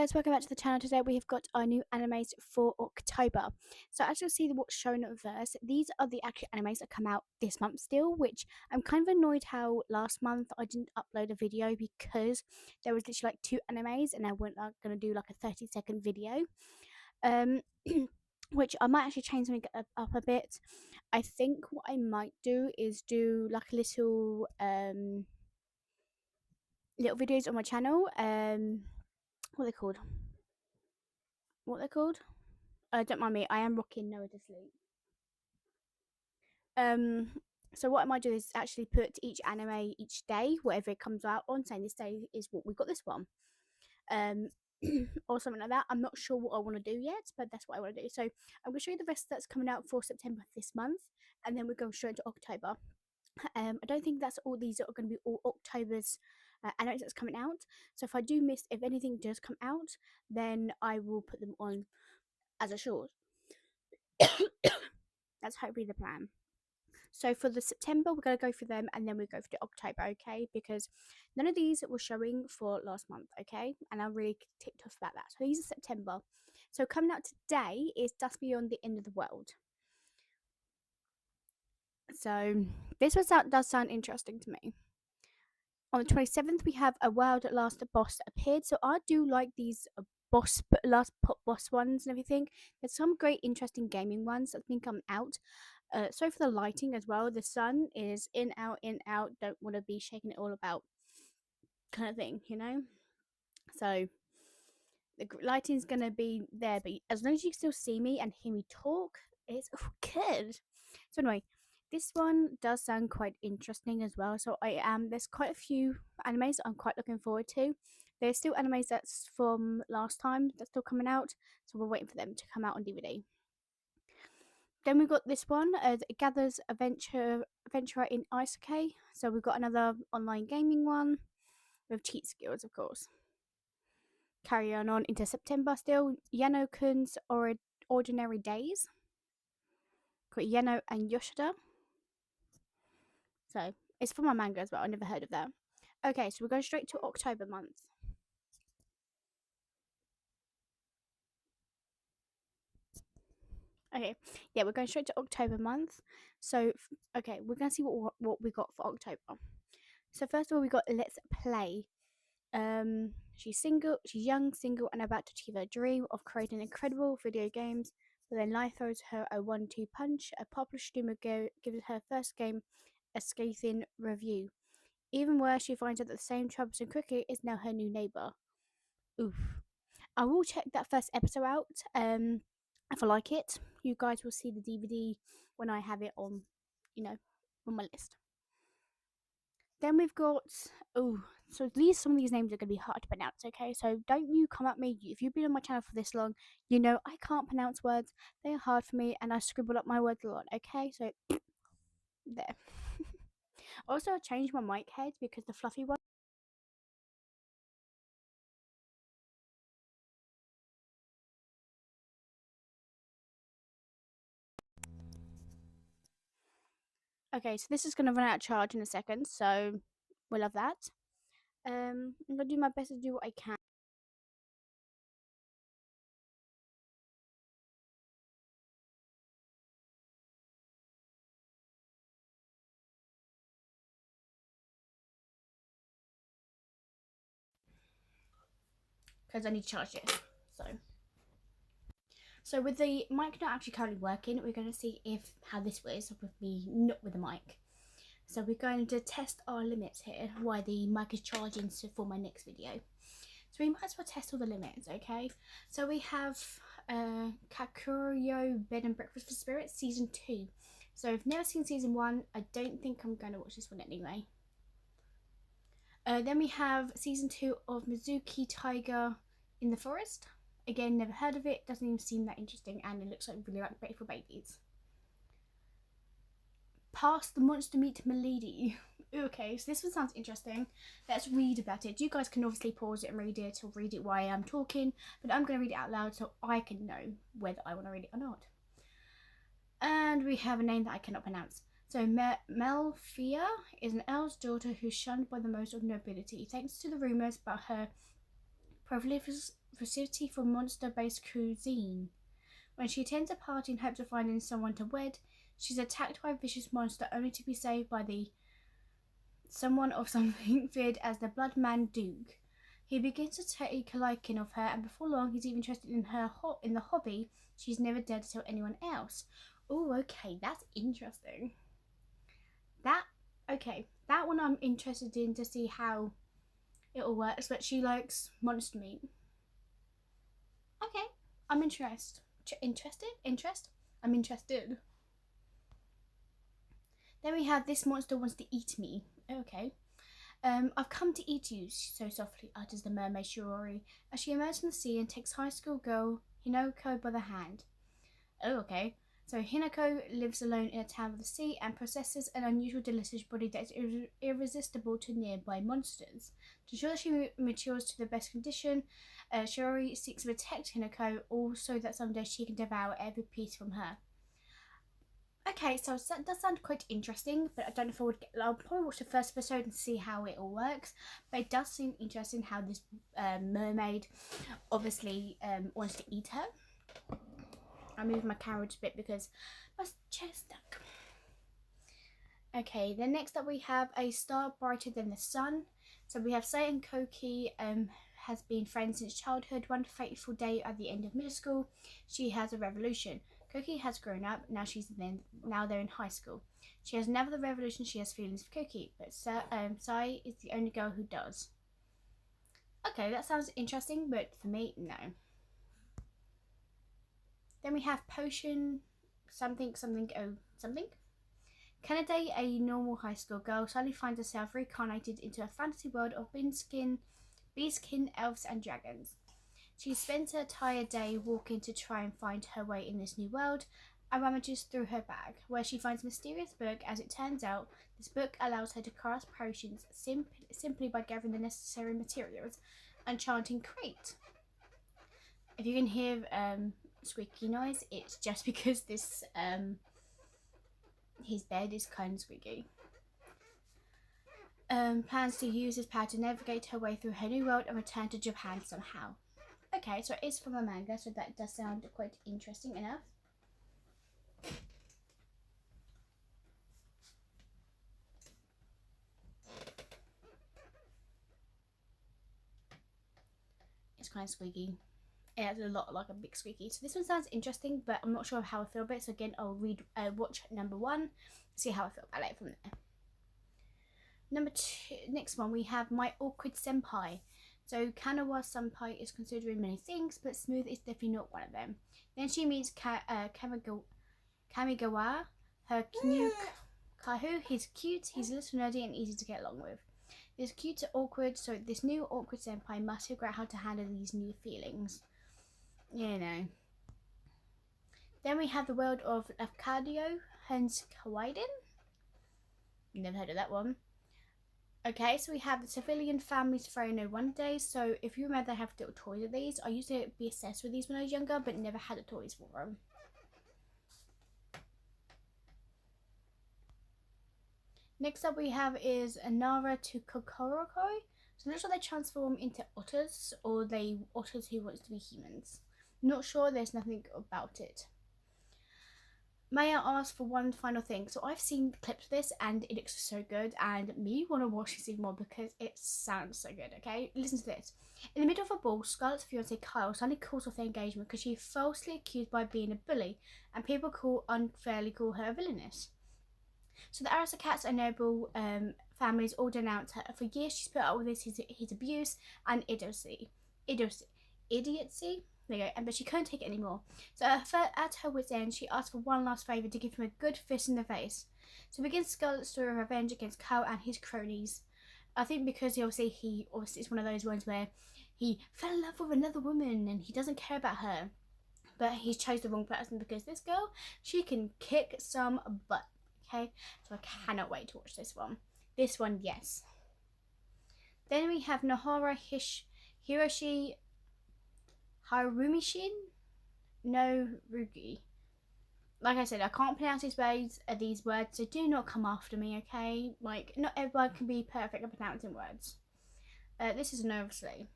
guys, welcome back to the channel. Today we have got our new animes for October. So as you'll see what's shown at first, these are the actual animes that come out this month still, which I'm kind of annoyed how last month I didn't upload a video because there was literally like 2 animes and I wasn't going to do like a 30-second video. Which I might actually change something up a bit. I think what I might do is do like a little videos on my channel. What are they called? Don't mind me. I am rocking Noah to sleep. Um. So what I might do is actually put each anime each day, whatever it comes out on, saying this day is what we got this one. Um. Or something like that. I'm not sure what I want to do yet, but that's what I want to do. So I'm going to show you the rest that's coming out for September this month, and then we're going straight into October. I don't think that's all. These are going to be all October's animes that's coming out. So if anything does come out, then I will put them on as a short. That's hopefully the plan. So for the September, we're going to go through them and then we go for the October, okay? Because none of these were showing for last month, okay? And I'm really ticked off about that. So these are September. So coming out today is Dust Beyond the End of the World. So this does sound interesting to me. On the 27th, we have A World at Last, a Boss appeared. So I do like these last boss ones and everything. There's some great, interesting gaming ones that think come out. Sorry for the lighting as well. The sun is in, out. Don't want to be shaking it all about, kind of thing, you know. So the lighting's gonna be there, but as long as you can still see me and hear me talk, it's good. So anyway, this one does sound quite interesting as well. So there's quite a few animes that I'm quite looking forward to. There's still animes that's from last time that's still coming out, so we're waiting for them to come out on DVD. Then we've got this one, it gathers adventurer in Isekai. So we've got another online gaming one with cheat skills, of course. Carry on into September still. Yano-kun's Ordinary Days. Got Yano and Yoshida. So it's from my manga as well. I never heard of that. Okay, so we're going straight to October month. Okay, yeah, we're going straight to October month. So okay, we're gonna see what we got for October. So first of all, we got Let's Play. She's young, single, and about to achieve her dream of creating incredible video games. But then life throws her a 1-2 punch. A popular streamer gives her first game a scathing review. Even worse, she finds out that the same troublesome cricket is now her new neighbour. Oof. I will check that first episode out. If I like it, you guys will see the DVD when I have it on, on my list. Then we've got so some of these names are going to be hard to pronounce. Okay, so don't you come at me. If you've been on my channel for this long, you know I can't pronounce words. They are hard for me, and I scribble up my words a lot. Okay, so there. Also, I changed my mic head because the fluffy one. Okay, so this is going to run out of charge in a second, so we'll have that. I'm going to do my best to do what I can. Because I need to charge it. So with the mic not actually currently working, we're going to see how this was with me not with the mic. So we're going to test our limits here, why the mic is charging for my next video. So we might as well test all the limits, okay? So we have Kakurio Bed and Breakfast for Spirits Season 2. So I've never seen Season 1. I don't think I'm going to watch this one anyway. Then we have Season 2 of Mizuki Tiger in the Forest. Again, never heard of it. Doesn't even seem that interesting, and it looks like really like Beautiful Babies. Past the Monster Meet Milady. Okay, so this one sounds interesting. Let's read about it. You guys can obviously pause it and read it, or read it while I'm talking, but I'm going to read it out loud so I can know whether I want to read it or not. And we have a name that I cannot pronounce. So Melfia is an earl's daughter who's shunned by the most of nobility, thanks to the rumours about her recipe for monster-based cuisine. When she attends a party in hopes of finding someone to wed, she's attacked by a vicious monster only to be saved by the someone of something feared as the Blood Man Duke. He begins to take a liking of her, and before long he's even interested in her in the hobby she's never dared to tell anyone else. Oh, okay, that's interesting. That that one I'm interested in to see how it'll work. But she likes monster meat. Okay, I'm interested. I'm interested. Then we have this monster wants to eat me. Okay. I've come to eat you, so softly utters the mermaid Shiori as she emerges from the sea and takes high school girl Hinako by the hand. Oh, okay. So Hinako lives alone in a town of the sea and possesses an unusual delicious body that is irresistible to nearby monsters. To ensure that she matures to the best condition, Shiori seeks to protect Hinako, also that someday she can devour every piece from her. Okay, so that does sound quite interesting, but I don't know if I would I'll probably watch the first episode and see how it all works. But it does seem interesting how this mermaid obviously wants to eat her. I'll move my camera a bit because my chair's stuck. Okay, then next up we have a star brighter than the sun. So we have Sei and Koki has been friends since childhood. One fateful day at the end of middle school, she has a revolution. Koki has grown up, now they're in high school. She has never the revolution, she has feelings for Koki, but Sei is the only girl who does. Okay, that sounds interesting, but for me, no. Then we have Potion something. Kennedy, a normal high school girl, suddenly finds herself reincarnated into a fantasy world of beastkin, elves, and dragons. She spends her entire day walking to try and find her way in this new world and rummages through her bag, where she finds a mysterious book. As it turns out, this book allows her to craft potions simply by gathering the necessary materials and chanting crate. If you can hear squeaky noise, it's just because this his bed is kind of squeaky. Plans to use this power to navigate her way through her new world and return to Japan somehow. Okay, so it is from a manga, so that does sound quite interesting enough. It's kind of squeaky. It has a lot like a big squeaky. So this one sounds interesting, but I'm not sure how I feel about it. So again, I'll watch number 1, see how I feel about it from there. Number 2, next one we have My Awkward Senpai. So Kanawa Senpai is considering many things, but smooth is definitely not one of them. Then she meets Kamigawa, her new Kahu. He's cute, he's a little nerdy and easy to get along with. This cute awkward, so this new awkward senpai must figure out how to handle these new feelings. You know. Then we have the world of Arcadio Hans Kawaiden. Never heard of that one. Okay, so we have the civilian families throwing no one day. So if you remember, they have little toys of these. I used to be obsessed with these when I was younger, but never had the toys for them. Next up we have is Nara to Kokoroko. So it looks like they transform into otters, or otters who wants to be humans. Not sure, there's nothing about it. May I ask for one final thing? So I've seen clips of this and it looks so good, and me want to watch this even more because it sounds so good. Okay, listen to this. In the middle of a ball, Scarlett's fiance Kyle suddenly calls off their engagement because she's falsely accused by being a bully, and people unfairly call her a villainess. So the Aristocats and noble families all denounce her. For years she's put up with his abuse and idiocy. There you go. But she couldn't take it anymore. So at her wit's end, she asked for one last favour, to give him a good fist in the face. So begins Scarlett's story of revenge against Kyle and his cronies. I think because he obviously it's one of those ones where he fell in love with another woman and he doesn't care about her. But he chose the wrong person, because this girl, she can kick some butt. Okay, so I cannot wait to watch this one. This one, yes. Then we have Nohara Hiroshi Harumishin no Rugi. Like I said, I can't pronounce these words, so do not come after me, okay? Like, not everyone can be perfect at pronouncing words. This is an overslay.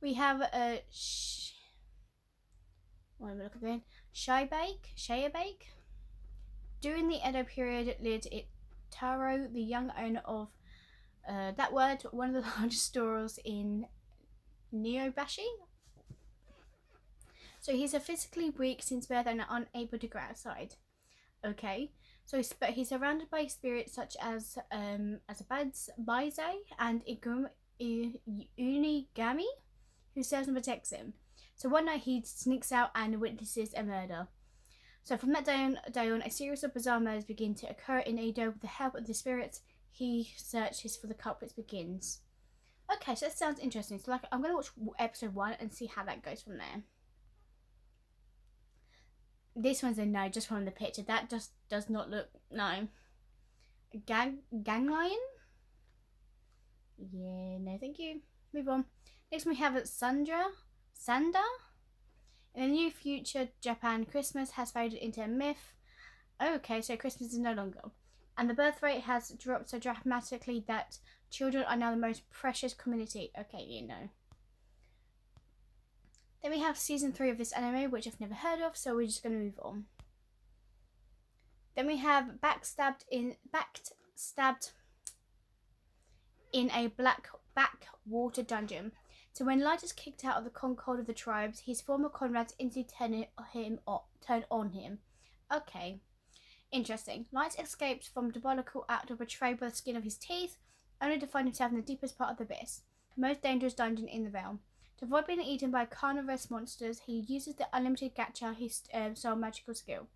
We have a what am I looking at? Shea-bake. During the Edo period, lived at Taro, the young owner of that word, one of the largest stores in Neobashi. So he's a physically weak since birth and unable to go outside. Okay, so but he's surrounded by spirits such as a Baise and Unigami, who serves and protects him. So one night he sneaks out and witnesses a murder. So from that day on, a series of bizarre murders begin to occur in Edo. With the help of the spirits, he searches for the culprits begins. Okay, so that sounds interesting. So like, I'm going to watch episode 1 and see how that goes from there. This one's a no, just from the picture. That just does not look, no. Gang lion? Yeah, no thank you. Move on. Next we have Sanda. In the near future, Japan, Christmas has faded into a myth. Okay, so Christmas is no longer. And the birth rate has dropped so dramatically that children are now the most precious community. Okay, you know. Then we have season 3 of this anime, which I've never heard of, so we're just going to move on. Then we have backstabbed in a backwater dungeon. So when Light is kicked out of the concord of the tribes, his former comrades instantly turn on him. Okay, interesting. Light escapes from diabolical act of betrayal by the skin of his teeth, only to find himself in the deepest part of the abyss, the most dangerous dungeon in the realm. To avoid being eaten by carnivorous monsters, he uses the unlimited gacha, his sole magical skill.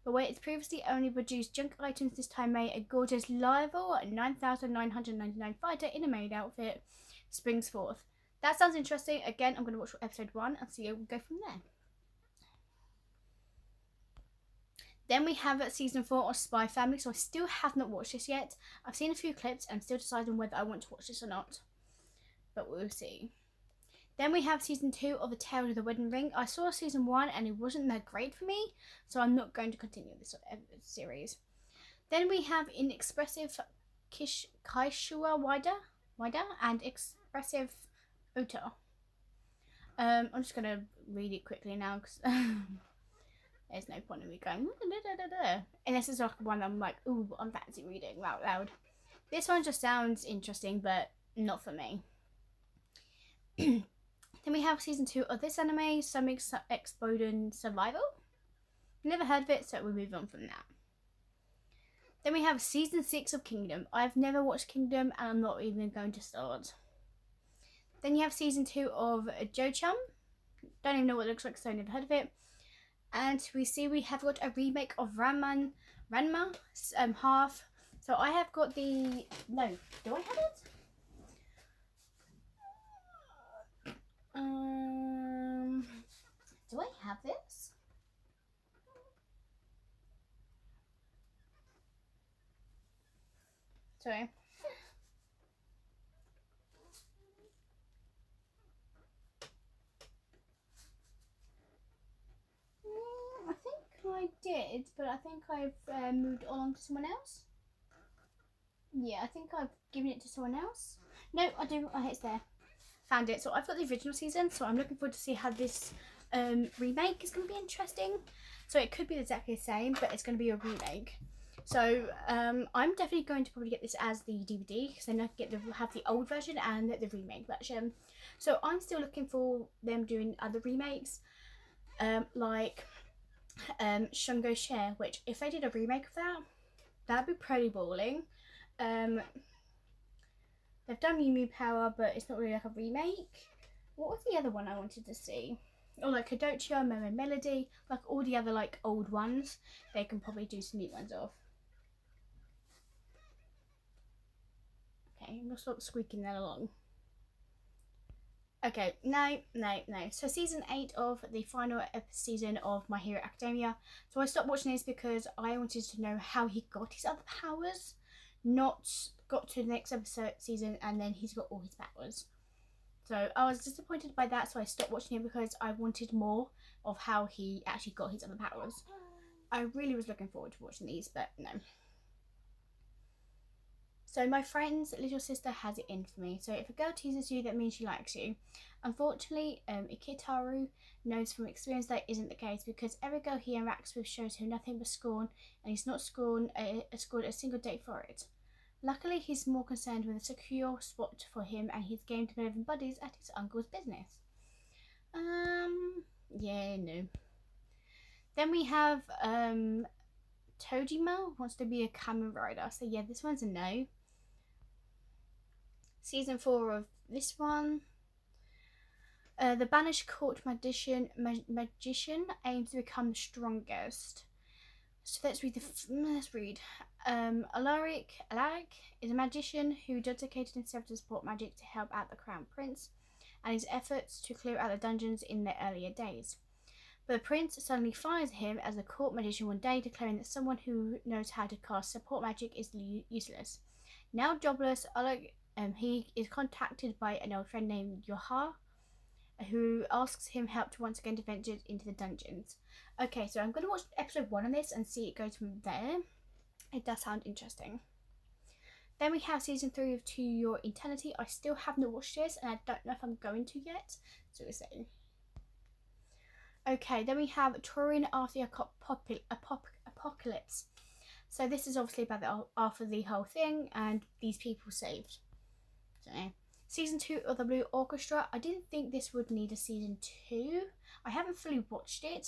But where it's previously only produced junk items, this time made a gorgeous level 9,999 fighter in a maid outfit springs forth. That sounds interesting. Again, I'm going to watch episode 1 and see how we go from there. Then we have season 4 of Spy Family. So I still have not watched this yet. I've seen a few clips and I'm still deciding whether I want to watch this or not. But we'll see. Then we have season 2 of The Tale of the Wedding Ring. I saw season 1 and it wasn't that great for me, so I'm not going to continue this series. Then we have Inexpressive Kaishua Wida and Expressive Uta. I'm just going to read it quickly now because there's no point in me going unless it's like one I'm like, ooh, I'm fancy reading out loud. This one just sounds interesting, but not for me. Then we have season 2 of this anime, Summer Exploding Survival. Never heard of it, so we'll move on from that. Then we have season 6 of Kingdom. I've never watched Kingdom and I'm not even going to start. Then you have season 2 of Jo-Chum. Don't even know what it looks like, so I've never heard of it. And we have got a remake of Ranma half. So I have got the, no, do I have it? Do I have this? Sorry. I think I did, but I think I've moved on to someone else. Yeah, I think I've given it to someone else. No, I do. Oh, it's there. Found it. So I've got the original season, so I'm looking forward to see how this remake is going to be interesting. So it could be exactly the same, but it's going to be a remake. So I'm definitely going to probably get this as the DVD because then I can have the old version and the remake version. So I'm still looking for them doing other remakes, like Shungo Share, which if they did a remake of that, that'd be pretty balling. They've done Mew Mew Power, but it's not really like a remake. What was the other one I wanted to see? Oh, like Kadochio, Momo Melody, like all the other like old ones. They can probably do some new ones of. Okay, I'm gonna stop squeaking that along. Okay, no. So season 8 of the final season of My Hero Academia. So I stopped watching this because I wanted to know how he got his other powers, not got to the next season and then he's got all his powers. So I was disappointed by that, so I stopped watching it because I wanted more of how he actually got his other powers. I really was looking forward to watching these, but no. So my friend's little sister has it in for me. So if a girl teases you, that means she likes you. Unfortunately, Ikitaru knows from experience that isn't the case, because every girl he interacts with shows him nothing but scorn, and he's not scored a single date for it. Luckily, he's more concerned with a secure spot for him, and he's game to living buddies at his uncle's business. Yeah, no. Then we have Tojima wants to be a Kamen Rider. So yeah, this one's a no. Season 4 of this one. The banished court magician aims to become the strongest. So let's read. Alaric is a magician who dedicated himself to support magic to help out the crown prince and his efforts to clear out the dungeons in their earlier days. But the prince suddenly fires him as a court magician one day, declaring that someone who knows how to cast support magic is useless. Now jobless, Alaric he is contacted by an old friend named Yoha, who asks him help to once again venture into the dungeons. Okay, so I'm going to watch episode 1 of this and see it goes from there. It does sound interesting. Then we have season 3 of To Your Eternity. I still haven't watched this, and I don't know if I'm going to yet. So we'll see. Okay, then we have Turin after the apocalypse. So this is obviously about after the whole thing and these people saved. So season 2 of the Blue Orchestra. I didn't think this would need a season 2. I haven't fully watched it,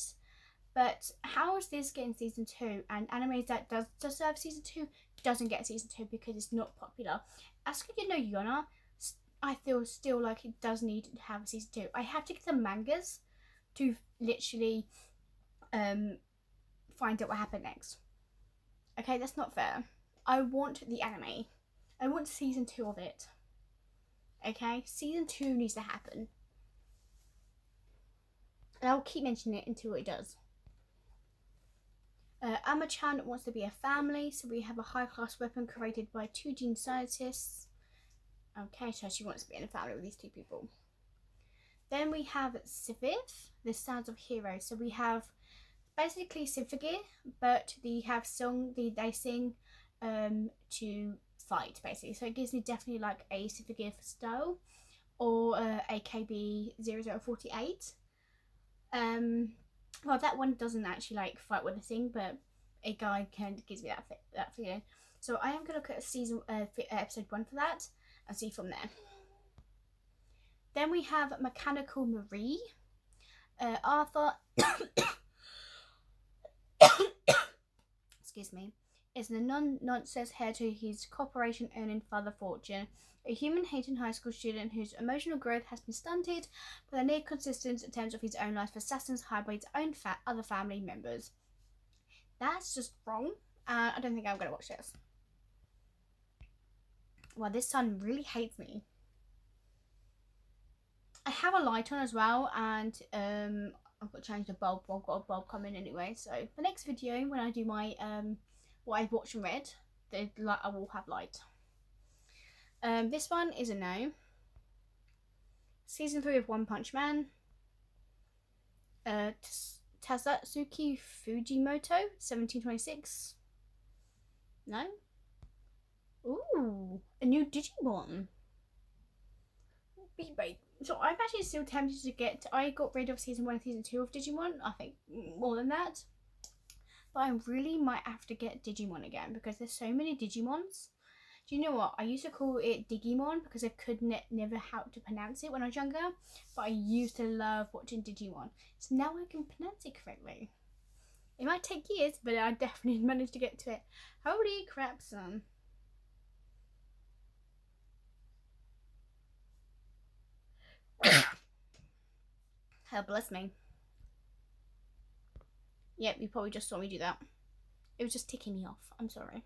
but how is this getting season 2? And anime that does deserve season 2 doesn't get season 2 because it's not popular. Asuka no Yona, I feel still like it does need to have a season 2. I have to get the mangas to literally find out what happened next. Okay, that's not fair. I want the anime. I want season 2 of it. Okay, season 2 needs to happen. And I'll keep mentioning it until it does. Ama-chan wants to be a family, so we have a high-class weapon created by 2 gene scientists. Okay, so she wants to be in a family with these 2 people. Then we have Civiv, the Sounds of Heroes. So we have basically Symphogy, but they sing to fight, basically. So it gives me definitely like a Symphogy style, or AKB 0048. Well, that one doesn't actually like fight with a thing, but a guy gives me that feeling. So I am going to look at episode 1 for that and see from there. Then we have Mechanical Marie. Arthur excuse me, is the non-nonsense heir to his corporation-earning father fortune, a human-hating high school student whose emotional growth has been stunted by the near-consistent attempts of his own life assassins hired by his own other family members. That's just wrong, and I don't think I'm going to watch this. Well, this son really hates me. I have a light on as well, and I've got to change the bulb. I've got a bulb coming anyway. So the next video, when I do my what I've watched and read, I will have light. This one is a no. Season 3 of One Punch Man. Tazatsuki Fujimoto, 1726. No. Ooh, a new Digimon. So I'm actually still tempted to get. I got rid of season 1 and season 2 of Digimon. I think more than that. But I really might have to get Digimon again because there's so many Digimons. Do you know what? I used to call it Digimon because I could never how to pronounce it when I was younger. But I used to love watching Digimon. So now I can pronounce it correctly. It might take years, but I definitely managed to get to it. Holy crap, son. Hell bless me. Yep, you probably just saw me do that. It was just ticking me off. I'm sorry.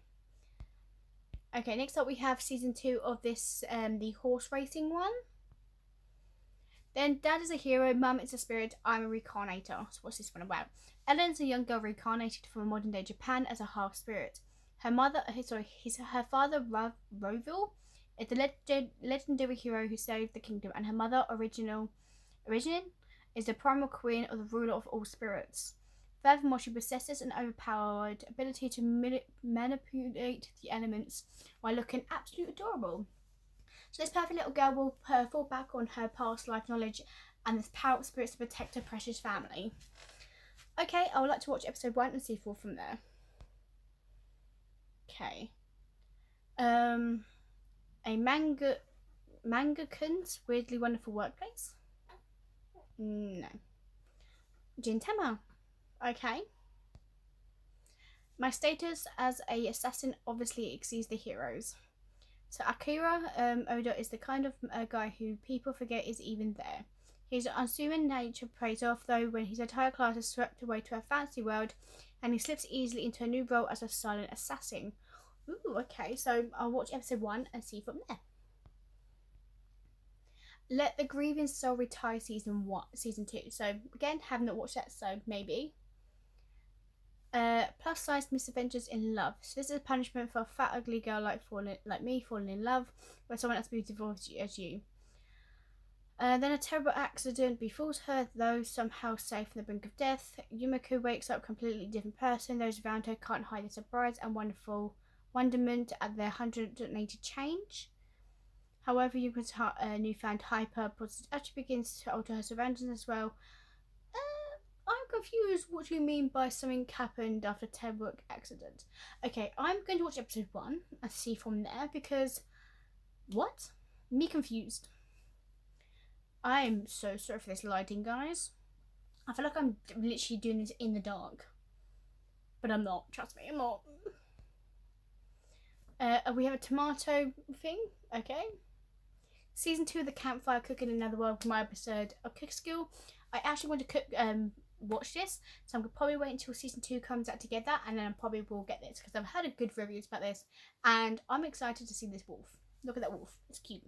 Okay, next up we have season 2 of this, the horse racing one. Then Dad is a hero, Mum is a spirit, I'm a reincarnator. So what's this one about? Ellen's a young girl reincarnated from modern day Japan as a half spirit. Her father Roville is the legendary hero who saved the kingdom, and her mother Origin is the primal queen of the ruler of all spirits. Furthermore, she possesses an overpowered ability to manipulate the elements while looking absolutely adorable. So this perfect little girl will fall back on her past life knowledge and this power of spirits to protect her precious family. Okay, I would like to watch episode 1 and see 4 from there. Okay. A mangakan's weirdly wonderful workplace. No. Gintama. Okay. My status as a assassin obviously exceeds the heroes. So Akira Oda is the kind of guy who people forget is even there. His unassuming nature pays off though when his entire class is swept away to a fancy world and he slips easily into a new role as a silent assassin. Ooh, okay, so I'll watch episode 1 and see from there. Let the Grieving Soul Retire season 2. So again, have not watched that, so maybe. Plus size misadventures in love. So this is a punishment for a fat ugly girl like me falling in love with someone as beautiful as you. Then a terrible accident befalls her, though somehow safe from the brink of death. Yumiko wakes up a completely different person. Those around her can't hide their surprise and wonderful wonderment at their 180 change. However, Yumiko's newfound hyper-positive attitude begins to alter her surroundings as well. I'm confused. What do you mean by something happened after a terrible accident? Okay, I'm going to watch episode 1 and see from there because what? Me confused. I'm so sorry for this lighting, guys. I feel like I'm literally doing this in the dark, but I'm not. Trust me, I'm not. We have a tomato thing. Okay. Season 2 of the Campfire Cooking in Another World, my episode of Cook Skill. I actually want to watch this, so I'm gonna probably wait until season 2 comes out to get that, and then I probably will get this because I've heard good reviews about this, and I'm excited to see this wolf. Look at that wolf, it's cute.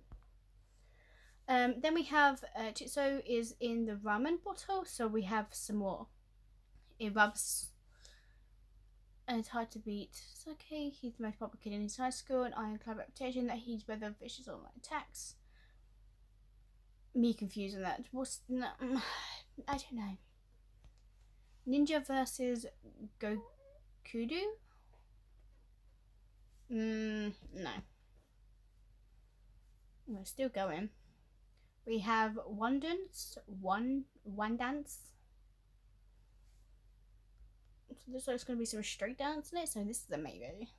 Then we have Chitso is in the ramen bottle, so we have some more. It rubs, and it's hard to beat. It's okay. He's the most popular kid in his high school, and ironclad reputation that he's weathered vicious online attacks. Me confusing that. What's no, I don't know. Ninja versus Gokudu? No. We're still going. We have one dance. So this looks going to be some street dance in it, so this is a maybe.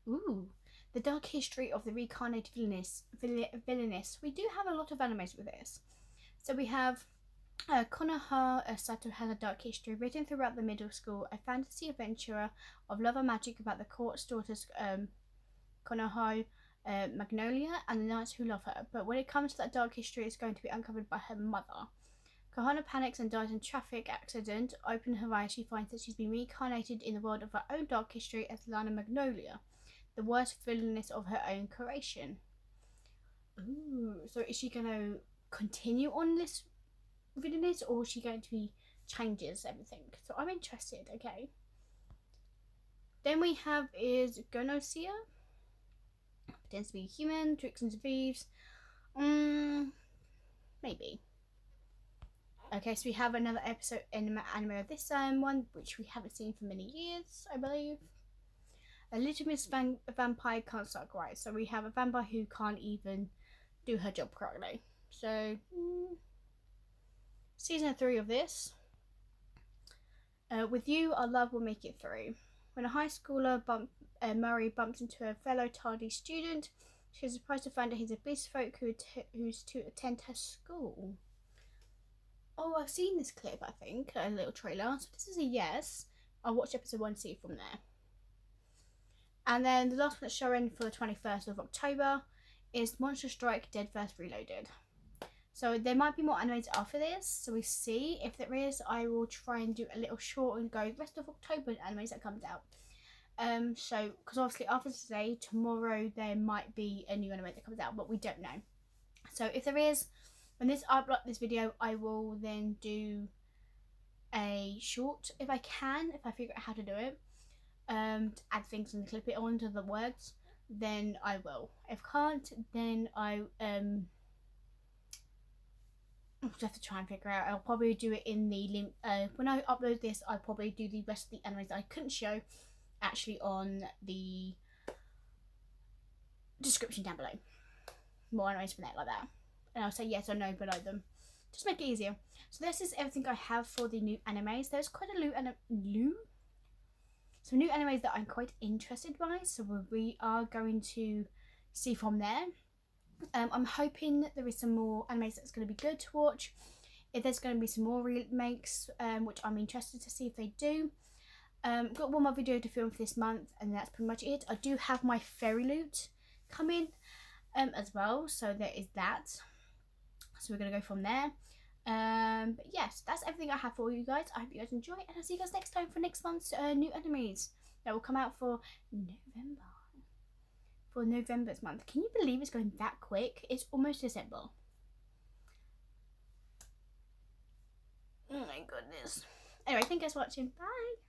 Ooh. The dark history of the reincarnated villainess. We do have a lot of animes with this. So we have Konoha Sato has a dark history written throughout the middle school, a fantasy adventurer of love and magic about the court's daughters Konoha, Magnolia, and the knights who love her. But when it comes to that dark history, it's going to be uncovered by her mother. Konoha panics and dies in a traffic accident. Open her eyes, she finds that she's been reincarnated in the world of her own dark history as Lana Magnolia, the worst villainess of her own creation. Ooh, so is she going to continue on this villainess, or is she going to be changes everything? So I'm interested. Okay. Then we have is Gonosia. Pretends to be human, tricks and thieves. Maybe. Okay, so we have another episode in anime of this one, which we haven't seen for many years, I believe. A Little Miss Vampire can't suck right, so we have a vampire who can't even do her job correctly. So, season 3 of this. With you, our love will make it through. When a high schooler Murray bumps into a fellow tardy student, she's surprised to find that he's a beast folk who's to attend her school. Oh, I've seen this clip, I think, a little trailer. So this is a yes. I'll watch episode 1 and see from there. And then the last one that's showing for the 21st of October is Monster Strike Dead First Reloaded. So there might be more animes after this, so we see. If there is, I will try and do a little short and go the rest of October animes that comes out. So, because obviously after today, tomorrow there might be a new anime that comes out, but we don't know. So if there is, when I upload this video, I will then do a short if I can, if I figure out how to do it. To add things and clip it onto the words, then I will. If can't, then I I'll just have to try and figure out. I'll probably do it in the link. When I upload this, I'll probably do the rest of the animes that I couldn't show actually on the description down below. More animes from there like that. And I'll say yes or no below them. Just make it easier. So this is everything I have for the new animes. There's quite a some new animes that I'm quite interested by. So we are going to see from there. I'm hoping that there is some more animes that's going to be good to watch. If there's going to be some more remakes, which I'm interested to see if they do. Got one more video to film for this month, and that's pretty much it. I do have my fairy loot coming as well, so there is that. So we're going to go from there. But yes, that's everything I have for you guys. I hope you guys enjoy, and I'll see you guys next time for next month's new animes that will come out for November. For November's month. Can you believe it's going that quick? It's almost December. Oh my goodness. Anyway, thank you guys for watching. Bye.